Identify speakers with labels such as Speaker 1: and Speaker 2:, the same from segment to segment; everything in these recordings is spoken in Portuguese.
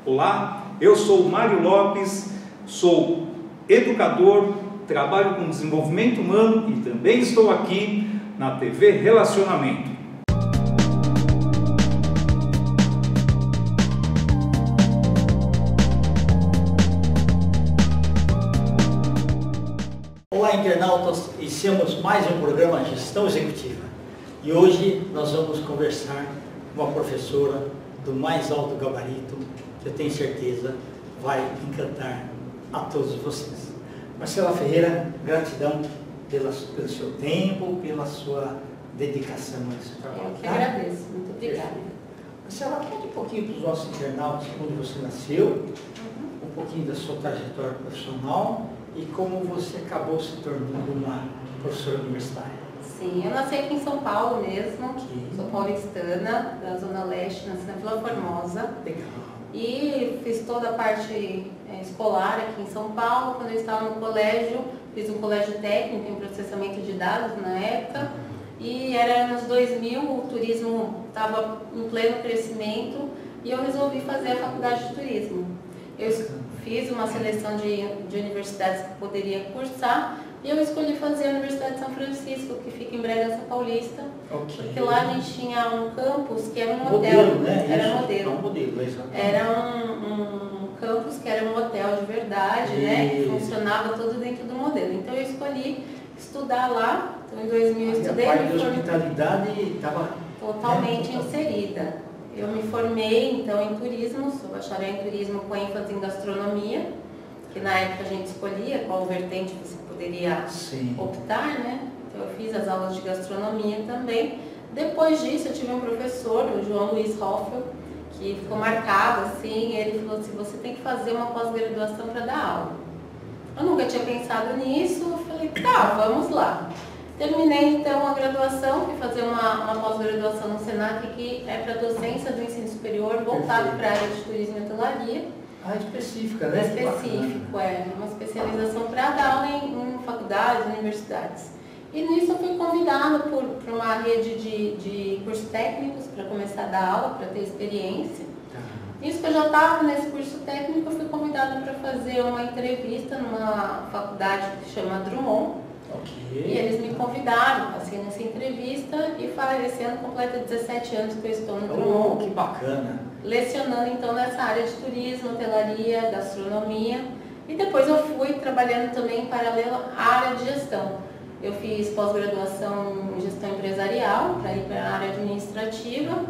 Speaker 1: Olá, eu sou Mário Lopes, sou educador, trabalho com desenvolvimento humano e também estou aqui na TV Relacionamento.
Speaker 2: Olá, internautas, iniciamos mais um programa Gestão Executiva e hoje nós vamos conversar com uma professora do mais alto gabarito que eu tenho certeza vai encantar a todos vocês. Marcela Ferreira, gratidão pelo seu tempo, pela sua dedicação a esse trabalho.
Speaker 3: Eu que agradeço, muito obrigada.
Speaker 2: Marcela, conte um pouquinho para os nossos internautas onde você nasceu, um pouquinho da sua trajetória profissional e como você acabou se tornando uma professora universitária.
Speaker 3: Sim, eu nasci aqui em São Paulo mesmo, sou paulistana, da Zona Leste, nasci na Vila Formosa.
Speaker 2: Legal.
Speaker 3: E fiz toda a parte escolar aqui em São Paulo. Quando eu estava no colégio, fiz um colégio técnico em processamento de dados na época. E era nos 2000, o turismo estava em pleno crescimento e eu resolvi fazer a faculdade de turismo. Eu fiz uma seleção de universidades que poderia cursar e eu escolhi fazer a Universidade de São Francisco, que fica em Bragança Paulista, porque lá a gente tinha um campus que era um hotel,
Speaker 2: né?
Speaker 3: Era modelo.
Speaker 2: É um modelo, exatamente.
Speaker 3: Era um campus que era um hotel de verdade, né? Que funcionava todo dentro do modelo. Então eu escolhi estudar lá, então em 2000 eu estudei.
Speaker 2: A parte de hospitalidade estava
Speaker 3: totalmente inserida. Eu me formei então em turismo, sou bacharel em turismo com ênfase em gastronomia, que na época a gente escolhia qual vertente você poderia optar, né? Então eu fiz as aulas de gastronomia também. Depois disso eu tive um professor, o João Luiz Hoffel, que ficou marcado assim, ele falou assim, você tem que fazer uma pós-graduação para dar aula. Eu nunca tinha pensado nisso, eu falei, tá, vamos lá. Terminei então a graduação, fui fazer uma pós-graduação no Senac, que é para docência do ensino superior, voltado para a área de turismo e hotelaria.
Speaker 2: Ah, específica, né?
Speaker 3: Específico, uma especialização para dar aula em faculdades, universidades. E nisso eu fui convidada por uma rede de cursos técnicos para começar a dar aula, para ter experiência. Nisso que eu já estava nesse curso técnico, eu fui convidada para fazer uma entrevista numa faculdade que se chama Drummond. E eles me convidaram, passei nessa entrevista e esse ano completa 17 anos que eu estou no Drummond.
Speaker 2: Que bacana!
Speaker 3: Lecionando então nessa área de turismo, hotelaria, gastronomia. E depois eu fui trabalhando também em paralelo à área de gestão. Eu fiz pós-graduação em gestão empresarial para ir para a área administrativa.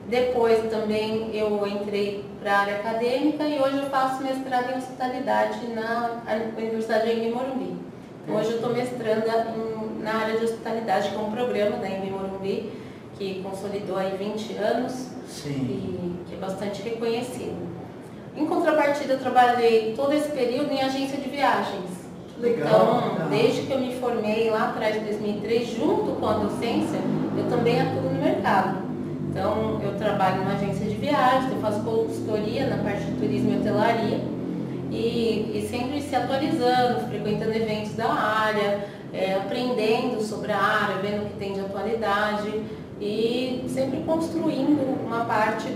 Speaker 3: Depois também eu entrei para a área acadêmica e hoje eu faço mestrado em hospitalidade na Universidade de Morumbi. Hoje eu estou mestranda na área de hospitalidade com um programa da Embi Morumbi, que consolidou aí 20 anos e que é bastante reconhecido. Em contrapartida, eu trabalhei todo esse período em agência de viagens.
Speaker 2: Legal.
Speaker 3: Então, desde que eu me formei lá atrás, em 2003, junto com a docência, eu também atuo no mercado. Então, eu trabalho numa agência de viagens, eu faço consultoria na parte de turismo e hotelaria. E sempre se atualizando, frequentando eventos da área, aprendendo sobre a área, vendo o que tem de atualidade e sempre construindo uma parte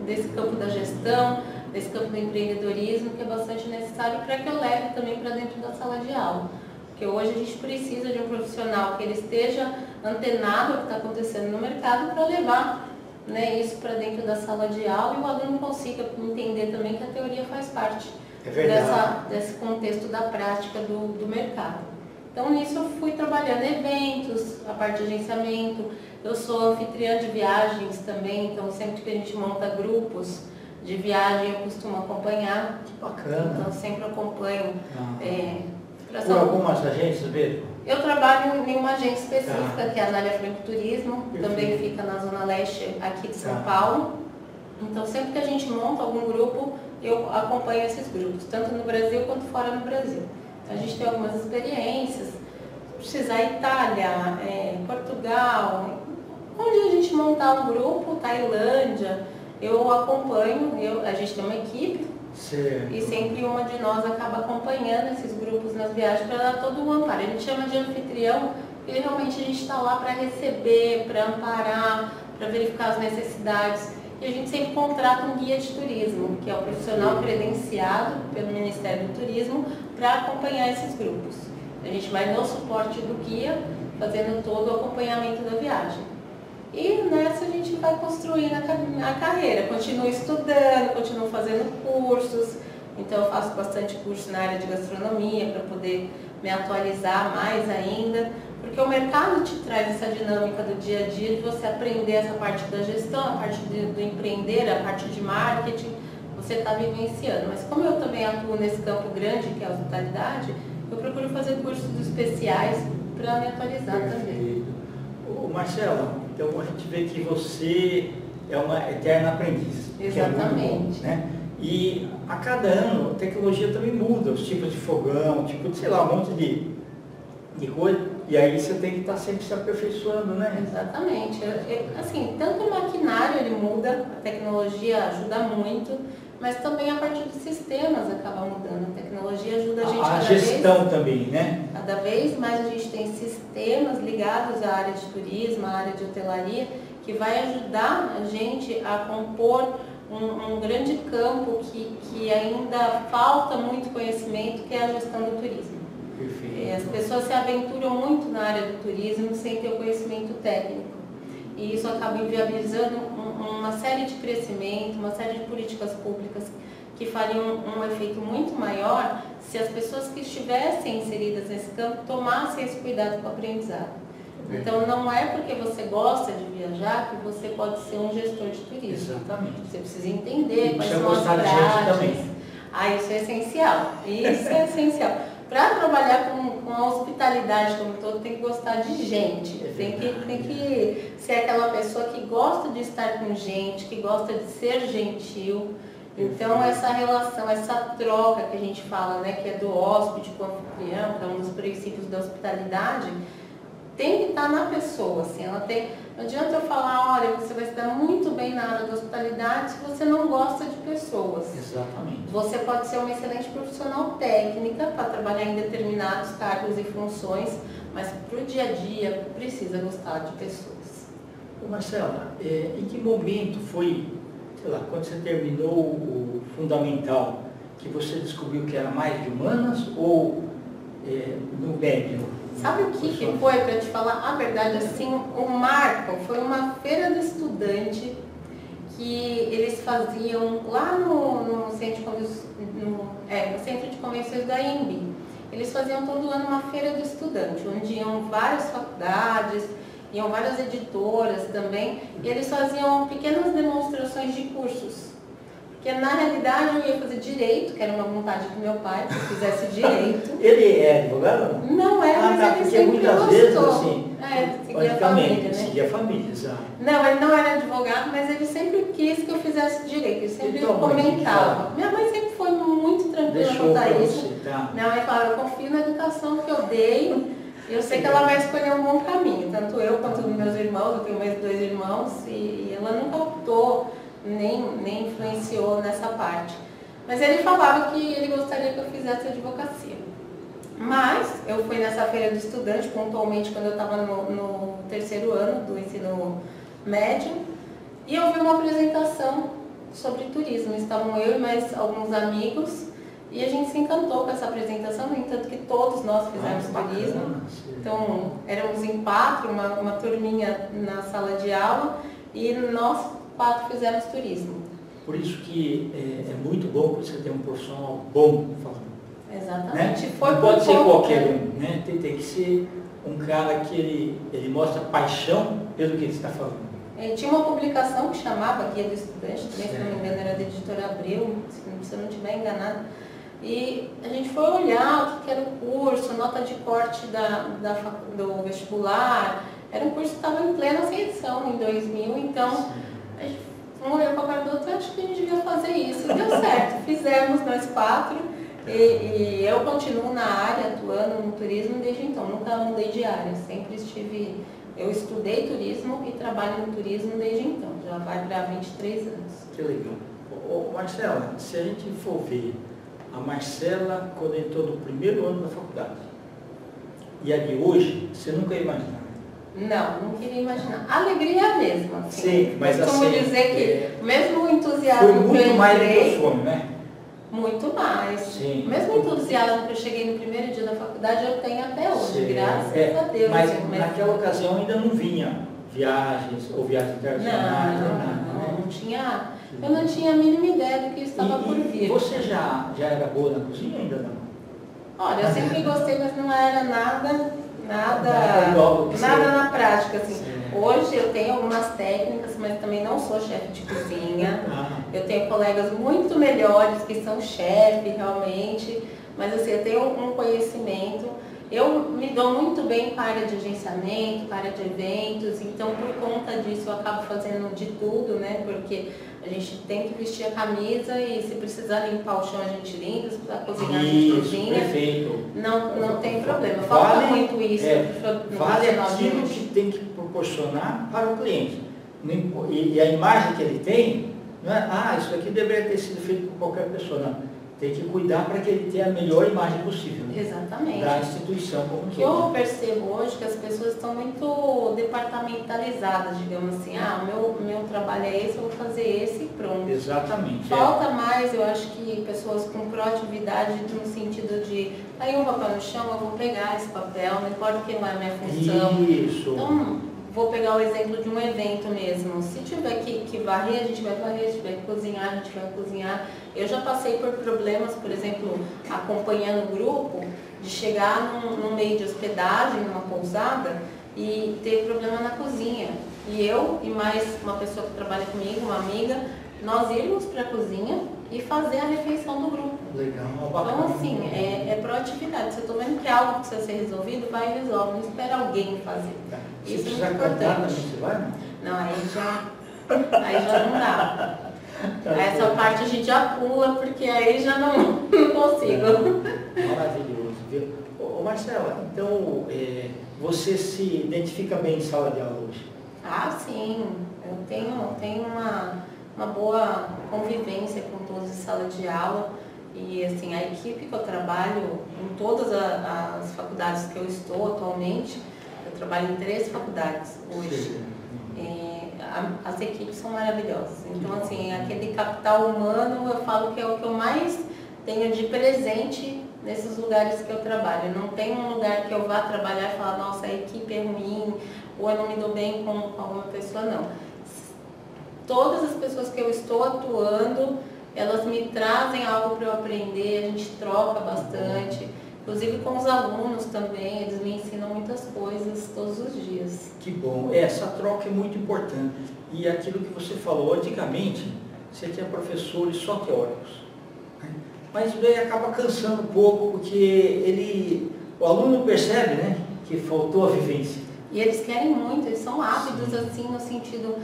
Speaker 3: desse campo da gestão, desse campo do empreendedorismo que é bastante necessário para que eu leve também para dentro da sala de aula. Porque hoje a gente precisa de um profissional que ele esteja antenado ao que está acontecendo no mercado para levar isso para dentro da sala de aula e o aluno consiga entender também que a teoria faz parte desse contexto da prática do mercado. Então, nisso eu fui trabalhando eventos, a parte de agenciamento, eu sou anfitriã de viagens também, então sempre que a gente monta grupos de viagem eu costumo acompanhar.
Speaker 2: Que bacana!
Speaker 3: Então, sempre acompanho.
Speaker 2: Por algumas agências mesmo?
Speaker 3: Eu trabalho em uma agência específica, que é a Anália Franco Turismo, também fica na Zona Leste aqui de São Paulo. Então, sempre que a gente monta algum grupo, eu acompanho esses grupos, tanto no Brasil quanto fora do Brasil. Então, a gente tem algumas experiências, precisar Itália, Portugal, onde a gente montar um grupo, Tailândia, eu acompanho, a gente tem uma equipe.
Speaker 2: Certo.
Speaker 3: E sempre uma de nós acaba acompanhando esses grupos nas viagens para dar todo o amparo. A gente chama de anfitrião, porque realmente a gente está lá para receber, para amparar, para verificar as necessidades. e a gente sempre contrata um guia de turismo, que é o profissional credenciado pelo Ministério do Turismo para acompanhar esses grupos. A gente vai no suporte do guia, fazendo todo o acompanhamento da viagem. E nessa a gente vai construindo a carreira, continuo estudando, continuo fazendo cursos, então eu faço bastante curso na área de gastronomia para poder me atualizar mais ainda, porque o mercado te traz essa dinâmica do dia a dia, de você aprender essa parte da gestão, a parte do empreender, a parte de marketing, você está vivenciando. Mas como eu também atuo nesse campo grande, que é a hospitalidade, eu procuro fazer cursos especiais para me atualizar também.
Speaker 2: Ô, Marcela, então a gente vê que você é uma eterna aprendiz.
Speaker 3: Exatamente.
Speaker 2: Que é muito bom, né? E a cada ano a tecnologia também muda, os tipos de fogão, tipo de, sei lá, um monte de coisa, e aí você tem que estar sempre se aperfeiçoando, né?
Speaker 3: Exatamente. Assim, tanto o maquinário ele muda, a tecnologia ajuda muito, mas também a parte dos sistemas acaba mudando. A tecnologia ajuda a gente
Speaker 2: a gestão também, né?
Speaker 3: Cada vez mais a gente tem sistemas ligados à área de turismo, à área de hotelaria, que vai ajudar a gente a compor um grande campo que ainda falta muito conhecimento, que é a gestão do turismo.
Speaker 2: Perfeito.
Speaker 3: As pessoas se aventuram muito na área do turismo sem ter o conhecimento técnico. E isso acaba inviabilizando uma série de crescimento, uma série de políticas públicas que fariam um efeito muito maior se as pessoas que estivessem inseridas nesse campo tomassem esse cuidado com o aprendizado. Então, não é porque você gosta de viajar que você pode ser um gestor de turismo.
Speaker 2: Exatamente.
Speaker 3: Você precisa entender quais
Speaker 2: precisa
Speaker 3: são as
Speaker 2: gostar de gente
Speaker 3: práticas.
Speaker 2: também.
Speaker 3: Isso é essencial. Isso é essencial. Para trabalhar com a hospitalidade como um todo, tem que gostar de gente. Tem que ser aquela pessoa que gosta de estar com gente, que gosta de ser gentil. Então, essa relação, essa troca que a gente fala, né, que é do hóspede com o anfitrião, que é um dos princípios da hospitalidade, tem que estar na pessoa, assim, ela tem. Não adianta eu falar, olha, você vai se dar muito bem na área da hospitalidade se você não gosta de pessoas.
Speaker 2: Exatamente.
Speaker 3: Você pode ser uma excelente profissional técnica para trabalhar em determinados cargos e funções, mas para o dia a dia precisa gostar de pessoas.
Speaker 2: Ô Marcela, em que momento foi, sei lá, quando você terminou o fundamental, que você descobriu que era mais de humanas ou no médio?
Speaker 3: Sabe o que foi, para te falar a verdade, assim, o marco foi uma feira do estudante que eles faziam lá no centro de convenções da INB. Eles faziam todo ano uma feira do estudante, onde iam várias faculdades, iam várias editoras também, e eles faziam pequenas demonstrações de cursos. Porque na realidade eu ia fazer direito, que era uma vontade do meu pai, que eu fizesse direito.
Speaker 2: Ele é advogado?
Speaker 3: Não é, mas ele
Speaker 2: porque
Speaker 3: sempre
Speaker 2: muitas
Speaker 3: gostou.
Speaker 2: vezes, assim,
Speaker 3: seguia a família, né?
Speaker 2: Seguia a família, exato.
Speaker 3: Não, ele não era advogado, mas ele sempre quis que eu fizesse direito, ele sempre
Speaker 2: Então,
Speaker 3: comentava. Minha mãe sempre foi muito tranquila quanto a isso.
Speaker 2: Você, tá?
Speaker 3: Minha mãe falava, eu confio na educação que eu dei, e eu sei que ela vai escolher um bom caminho, tanto eu quanto meus irmãos, eu tenho mais 2 irmãos, e ela nunca optou, nem influenciou nessa parte. Mas ele falava que ele gostaria que eu fizesse advocacia. Mas eu fui nessa feira do estudante, pontualmente quando eu estava no 3º ano do ensino médio, e eu vi uma apresentação sobre turismo. Estavam eu e mais alguns amigos, e a gente se encantou com essa apresentação, no entanto que todos nós fizemos turismo.
Speaker 2: Bacana.
Speaker 3: Então, éramos em 4, uma turminha na sala de aula, e nós 4 fizemos turismo.
Speaker 2: Por isso que é muito bom que você tenha um profissional bom falando.
Speaker 3: Exatamente.
Speaker 2: Né?
Speaker 3: Foi
Speaker 2: não pode ser
Speaker 3: pouco,
Speaker 2: qualquer um, né? Tem que ser um cara que ele mostra paixão pelo que ele está falando.
Speaker 3: Tinha uma publicação que chamava Guia do Estudante, também, se não me engano, era da editora Abreu, se eu não estiver enganado. E a gente foi olhar o que era o curso, nota de corte do vestibular. Era um curso que estava em plena ascensão em 2000, então a gente olhou para a cara do outro, acho que a gente devia fazer isso. E deu certo, fizemos nós 4. E eu continuo na área, atuando no turismo desde então, nunca mudei de área, sempre eu estudei turismo e trabalho no turismo desde então, já vai para 23 anos.
Speaker 2: Que legal. Marcela, se a gente for ver a Marcela quando entrou no 1º ano da faculdade e a de hoje, você nunca ia imaginar.
Speaker 3: Não queria imaginar. A alegria é a mesma. Assim.
Speaker 2: Sim, mas
Speaker 3: costumo
Speaker 2: assim,
Speaker 3: dizer que mesmo o entusiasmo
Speaker 2: foi muito mais do que o sonho, né?
Speaker 3: Muito mais.
Speaker 2: Sim.
Speaker 3: Mesmo o entusiasmo que eu cheguei no primeiro dia da faculdade, eu tenho até hoje,
Speaker 2: Sim.
Speaker 3: graças a Deus.
Speaker 2: Mas
Speaker 3: assim,
Speaker 2: naquela ocasião ainda não vinha viagens ou viagens internacionais,
Speaker 3: eu não tinha a mínima ideia do que estava por vir.
Speaker 2: Você já era boa na cozinha ainda não?
Speaker 3: Olha, eu sempre gostei, mas não era nada
Speaker 2: Nada
Speaker 3: na prática, assim.
Speaker 2: Sim.
Speaker 3: Hoje eu tenho algumas técnicas, mas também não sou chefe de cozinha. Eu tenho colegas muito melhores que são chefe realmente, mas assim, eu tenho um conhecimento. Eu me dou muito bem com a área de agenciamento, com a área de eventos, então por conta disso eu acabo fazendo de tudo, né? Porque a gente tem que vestir a camisa e se precisar limpar o chão a gente limpa, se precisar cozinhar a gente cozinha.
Speaker 2: Perfeito.
Speaker 3: Não tem problema. Falta muito isso.
Speaker 2: Vale aquilo que tem que proporcionar para o cliente. E a imagem que ele tem, não é, isso aqui deveria ter sido feito por qualquer pessoa, não. Tem que cuidar para que ele tenha a melhor imagem possível.
Speaker 3: Exatamente.
Speaker 2: Da instituição como um todo.
Speaker 3: Eu percebo hoje que as pessoas estão muito departamentalizadas, digamos assim. O meu trabalho é esse, eu vou fazer esse e pronto.
Speaker 2: Exatamente.
Speaker 3: Falta mais, eu acho que pessoas com proatividade no sentido de, aí um papel no chão, eu vou pegar esse papel, não importa quem vai a minha função.
Speaker 2: Isso.
Speaker 3: Então, vou pegar o exemplo de um evento mesmo. Se tiver que varrer, a gente vai varrer. Se tiver que cozinhar, a gente vai cozinhar. Eu já passei por problemas, por exemplo, acompanhando o grupo, de chegar num meio de hospedagem, numa pousada, e ter problema na cozinha. E eu e mais uma pessoa que trabalha comigo, uma amiga, nós irmos para a cozinha e fazer a refeição do grupo.
Speaker 2: Legal.
Speaker 3: Então, assim, é proatividade. Se eu estou vendo que algo precisa ser resolvido, vai e resolve. Não espera alguém fazer.
Speaker 2: Se
Speaker 3: Isso
Speaker 2: precisar
Speaker 3: é muito
Speaker 2: cantar
Speaker 3: importante.
Speaker 2: também, você vai?
Speaker 3: Não, aí já não dá. Essa parte a gente já pula, porque aí já não consigo.
Speaker 2: Maravilhoso, viu? Ô Marcela, então você se identifica bem em sala de aula hoje?
Speaker 3: Sim. Eu tenho uma boa convivência com todos em sala de aula. E assim, a equipe que eu trabalho em todas as faculdades que eu estou atualmente, eu trabalho em 3 faculdades hoje. As equipes são maravilhosas. Então, assim, aquele capital humano, eu falo que é o que eu mais tenho de presente nesses lugares que eu trabalho. Não tem um lugar que eu vá trabalhar e falar, nossa, a equipe é ruim, ou eu não me dou bem com alguma pessoa, não. Todas as pessoas que eu estou atuando, elas me trazem algo para eu aprender, a gente troca bastante. Inclusive com os alunos também, eles me ensinam muitas coisas todos os dias.
Speaker 2: Que bom, essa troca é muito importante. E aquilo que você falou, antigamente, você tinha professores só teóricos. Mas isso daí acaba cansando um pouco, porque o aluno percebe, né, que faltou a vivência.
Speaker 3: E eles querem muito, eles são ávidos assim no sentido,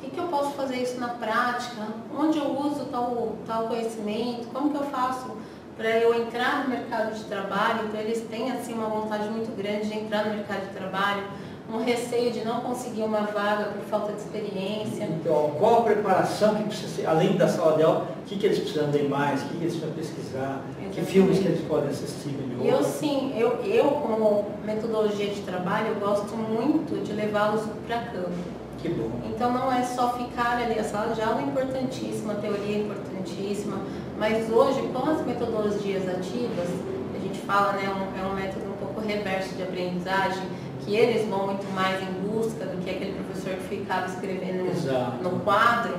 Speaker 3: o que eu posso fazer isso na prática? Onde eu uso tal conhecimento? Como que eu faço para eu entrar no mercado de trabalho? Então eles têm assim uma vontade muito grande de entrar no mercado de trabalho, um receio de não conseguir uma vaga por falta de experiência.
Speaker 2: Então, qual a preparação que precisa ser, além da sala de aula, o que eles precisam ler mais, o que eles precisam pesquisar, que filmes que eles podem assistir melhor?
Speaker 3: Eu sim, eu como metodologia de trabalho, eu gosto muito de levá-los para campo.
Speaker 2: Que bom.
Speaker 3: Então não é só ficar ali, a sala de aula é importantíssima, a teoria é importantíssima, mas hoje com as metodologias ativas, a gente fala, né, é um método um pouco reverso de aprendizagem, que eles vão muito mais em busca do que aquele professor que ficava escrevendo no quadro.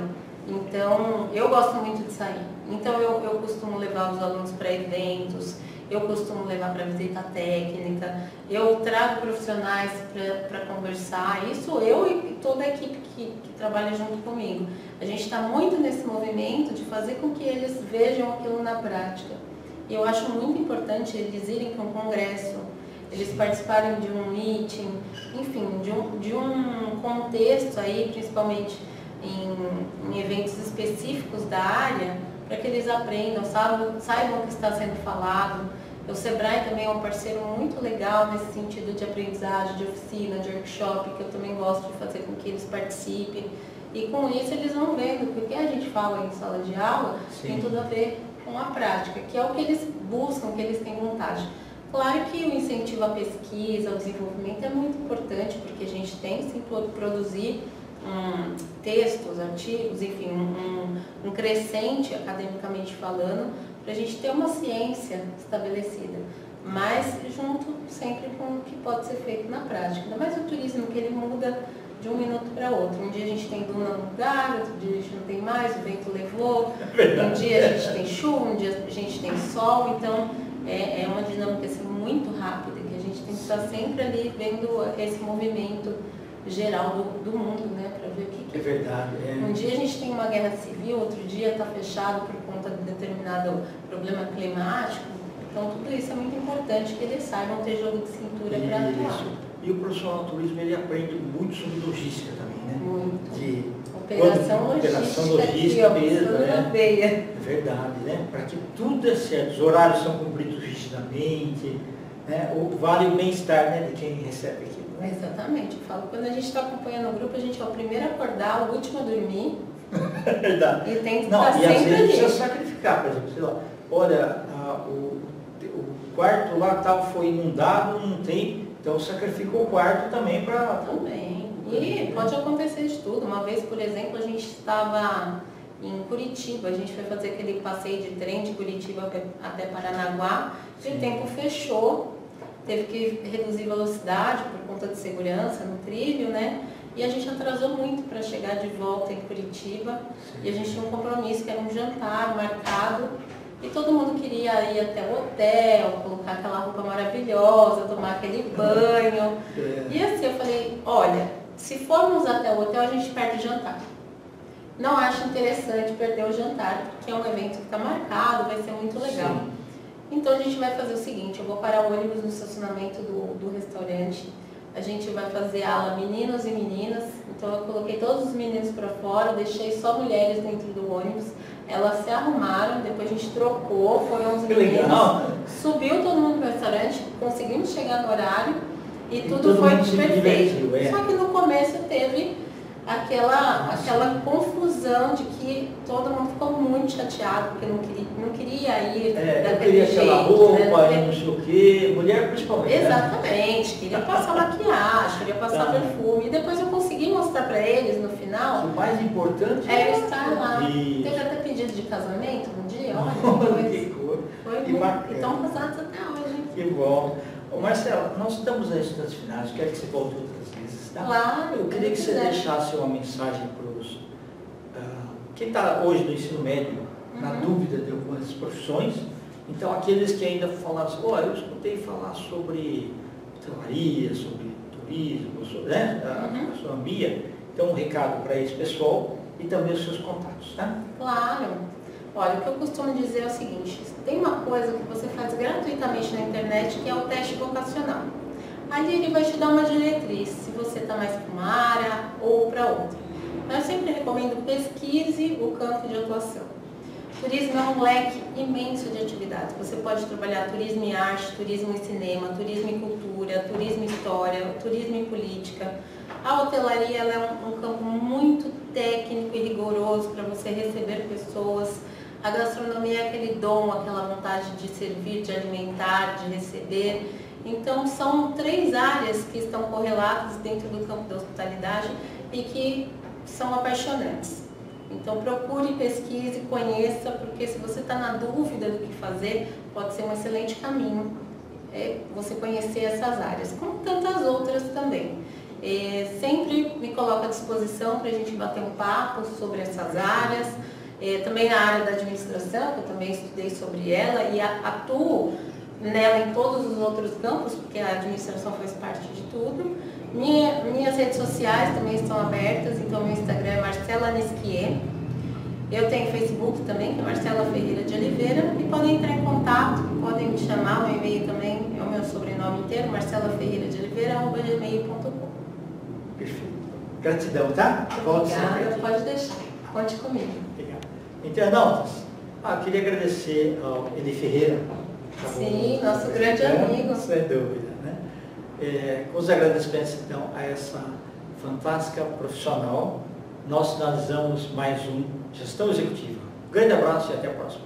Speaker 3: Então eu gosto muito de sair. Então eu costumo levar os alunos para eventos, eu costumo levar para visita técnica, eu trago profissionais para conversar, isso eu e toda a equipe que trabalha junto comigo. A gente está muito nesse movimento de fazer com que eles vejam aquilo na prática. E eu acho muito importante eles irem para um congresso, eles participarem de um meeting, enfim, de um contexto aí, principalmente em eventos específicos da área, para que eles aprendam, saibam o que está sendo falado. O Sebrae também é um parceiro muito legal nesse sentido de aprendizagem, de oficina, de workshop, que eu também gosto de fazer com que eles participem. E com isso eles vão vendo, porque a gente fala em sala de aula, tem tudo a ver com a prática, que é o que eles buscam, que eles têm vontade. Claro que o incentivo à pesquisa, ao desenvolvimento é muito importante, porque a gente tem sim produzir textos, artigos, enfim, um crescente academicamente falando, para a gente ter uma ciência estabelecida, mas junto sempre com o que pode ser feito na prática. Ainda mais o turismo, que ele muda de um minuto para outro. Um dia a gente tem duna no lugar, outro dia a gente não tem mais, o vento levou, um dia a gente tem chuva, um dia a gente tem sol, então é uma dinâmica assim, muito rápida, que a gente tem que estar sempre ali vendo esse movimento geral do mundo, né, para ver o que
Speaker 2: é verdade.
Speaker 3: Um dia a gente tem uma guerra civil, outro dia está fechado por conta de determinado problema climático, então tudo isso é muito importante que eles saibam ter jogo de cintura para atuar.
Speaker 2: E o profissional do turismo, ele aprende muito sobre logística também, né?
Speaker 3: Muito. Operação logística
Speaker 2: mesmo, né?
Speaker 3: É
Speaker 2: verdade, né? Para que tudo dê certo, os horários são cumpridos rigidamente, né? Vale o bem-estar, né, de quem recebe aquilo. Né?
Speaker 3: Exatamente. Eu falo, quando a gente está acompanhando o grupo, a gente é o primeiro a acordar, o último a dormir.
Speaker 2: Verdade.
Speaker 3: E tem que estar
Speaker 2: sempre
Speaker 3: ali.
Speaker 2: E às vezes precisa sacrificar, por exemplo, sei lá, olha, o quarto lá tal foi inundado, não tem, então sacrifica o quarto também para...
Speaker 3: Também. E pode acontecer de tudo. Uma vez, por exemplo, a gente estava em Curitiba, a gente foi fazer aquele passeio de trem de Curitiba até Paranaguá, e o tempo fechou, teve que reduzir velocidade por conta de segurança no trilho, né? E a gente atrasou muito para chegar de volta em Curitiba, e a gente tinha um compromisso que era um jantar marcado, e todo mundo queria ir até o hotel, colocar aquela roupa maravilhosa, tomar aquele banho. E assim, eu falei, olha, se formos até o hotel, a gente perde o jantar. Não acho interessante perder o jantar, porque é um evento que está marcado, vai ser muito legal. Sim. Então a gente vai fazer o seguinte, eu vou parar o ônibus no estacionamento do restaurante, a gente vai fazer aula meninos e meninas, então eu coloquei todos os meninos para fora, deixei só mulheres dentro do ônibus, elas se arrumaram, depois a gente trocou, foram os meninos, subiu todo mundo para o restaurante, conseguimos chegar no horário e tudo foi perfeito. Só que no começo teve aquela confusão de que todo mundo ficou muito chateado, porque não queria ir daquele jeito.
Speaker 2: Aquela roupa, né? Não sei o quê, mulher principalmente.
Speaker 3: Exatamente, né? Queria passar maquiagem, queria passar perfume. E depois eu consegui mostrar para eles no final.
Speaker 2: O mais importante
Speaker 3: é eu estar lá.
Speaker 2: Isso.
Speaker 3: Teve até pedido de casamento um dia, olha.
Speaker 2: Que cor.
Speaker 3: Foi que muito. Estão casados até hoje.
Speaker 2: Que bom. Ô, Marcela, nós estamos nas instantes finais, quero que você volte outras vezes, tá?
Speaker 3: Claro.
Speaker 2: Eu queria que você deixasse uma mensagem para os... quem está hoje no ensino médio, na dúvida de algumas profissões, então aqueles que ainda falaram assim, eu escutei falar sobre hotelaria, sobre turismo, sobre a gastronomia, então um recado para esse pessoal e também os seus contatos, tá?
Speaker 3: Claro. Olha, o que eu costumo dizer é o seguinte, tem uma coisa que você faz gratuitamente na internet, que é o teste vocacional. Ali ele vai te dar uma diretriz, se você está mais para uma área ou para outra. Eu sempre recomendo pesquise o campo de atuação. Turismo é um leque imenso de atividades. Você pode trabalhar turismo e arte, turismo e cinema, turismo e cultura, turismo e história, turismo e política. A hotelaria ela é um campo muito técnico e rigoroso para você receber pessoas. A gastronomia é aquele dom, aquela vontade de servir, de alimentar, de receber. Então, são 3 áreas que estão correlatas dentro do campo da hospitalidade e que são apaixonantes. Então, procure, pesquise, conheça, porque se você está na dúvida do que fazer, pode ser um excelente caminho você conhecer essas áreas, como tantas outras também. Sempre me coloco à disposição para a gente bater um papo sobre essas áreas. Também na área da administração, que eu também estudei sobre ela e atuo nela em todos os outros campos, porque a administração faz parte de tudo. Minhas redes sociais também estão abertas, então meu Instagram é Marcela Nesquier. Eu tenho Facebook também, que é Marcela Ferreira de Oliveira, e podem entrar em contato, podem me chamar, o e-mail também é o meu sobrenome inteiro, marcelaferreiradeoliveira@gmail.com.
Speaker 2: Perfeito. Gratidão, tá?
Speaker 3: Obrigada, pode deixar, conte comigo.
Speaker 2: Obrigado. Internautas, eu queria agradecer ao Eli Ferreira.
Speaker 3: Sim, nosso grande amigo.
Speaker 2: Sem dúvida, né? Com os agradecimentos, então, a essa fantástica profissional, nós finalizamos mais um Gestão Executiva. Um grande abraço e até a próxima.